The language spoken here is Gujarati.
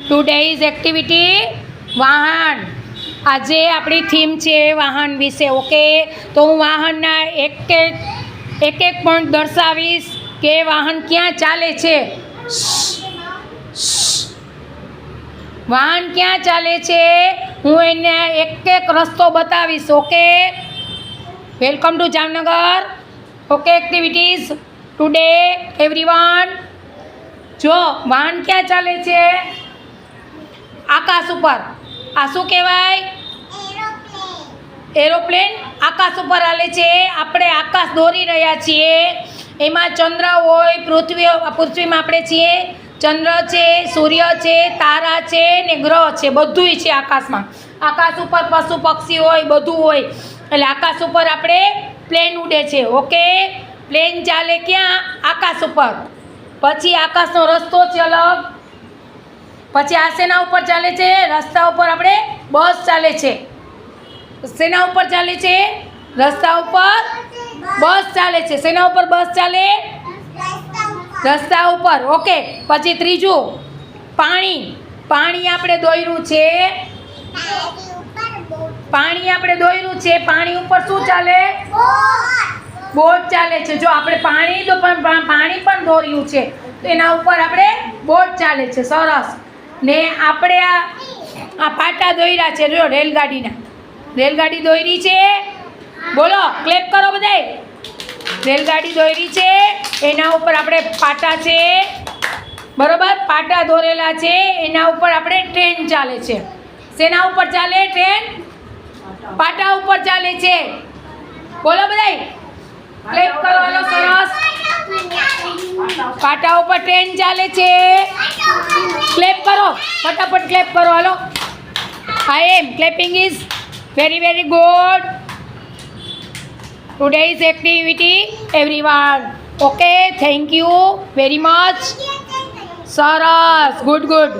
ટુડેઝ એક્ટિવિટી વાહન. આજે આપણી થીમ છે વાહન વિશે. ઓકે, તો હું વાહનના એક પોઈન્ટ દર્શાવીશ કે વાહન ક્યાં ચાલે છે. વાહન ક્યાં ચાલે છે હું એને એક રસ્તો બતાવીશ. Okay, welcome to Jamnagar. Okay, activities today everyone. જો વાહન ક્યાં ચાલે છે? આકાશ ઉપર. આ શું કહેવાય? એરોપ્લેન આકાશ ઉપર હાલે છે. આપણે આકાશ દોરી રહ્યા છીએ. એમાં ચંદ્ર હોય, પૃથ્વીમાં આપણે છીએ. ચંદ્ર છે, સૂર્ય છે, તારા છે ને ગ્રહ છે, બધુંય છે આકાશમાં. આકાશ ઉપર પશુ પક્ષી હોય, બધું હોય. એટલે આકાશ ઉપર આપણે પ્લેન ઉડે છે. ઓકે, પ્લેન ચાલે ક્યાં? આકાશ ઉપર. પછી આકાશનો રસ્તો છે અલગ. પછી આ શેના ઉપર ચાલે છે? રસ્તા ઉપર આપણે બસ ચાલે છે. શેના ઉપર ચાલે છે? રસ્તા ઉપર બસ ચાલે છે. શેના ઉપર બસ ચાલે? રસ્તા ઉપર. ઓકે, પછી ત્રીજું પાણી. પાણી આપણે દોર્યું છે. પાણી ઉપર શું ચાલે? બોટ ચાલે છે. જો આપણે પાણી પણ દોર્યું છે તો એના ઉપર આપણે બોટ ચાલે છે. સરસ. ને આપણે આ પાટા દોર્યા છે. જો રેલગાડી દોરી છે. બોલો, ક્લેપ કરો બધાય. રેલગાડી દોરી છે, એના ઉપર આપણે પાટા છે. બરોબર, પાટા દોરેલા છે. એના ઉપર આપણે ટ્રેન ચાલે છે. શેના ઉપર ચાલે? ટ્રેન પાટા ઉપર ચાલે છે. બોલો બધાય, ક્લેપ કરો. હાલો, સરસ. પાટા ઉપર ટ્રેન ચાલે છે. ક્લેપ કરો, ફટાફટ ક્લેપ કરો. હાલો, I am clapping is very good. Today's activity everyone. Okay, thank you very much. Saras, good.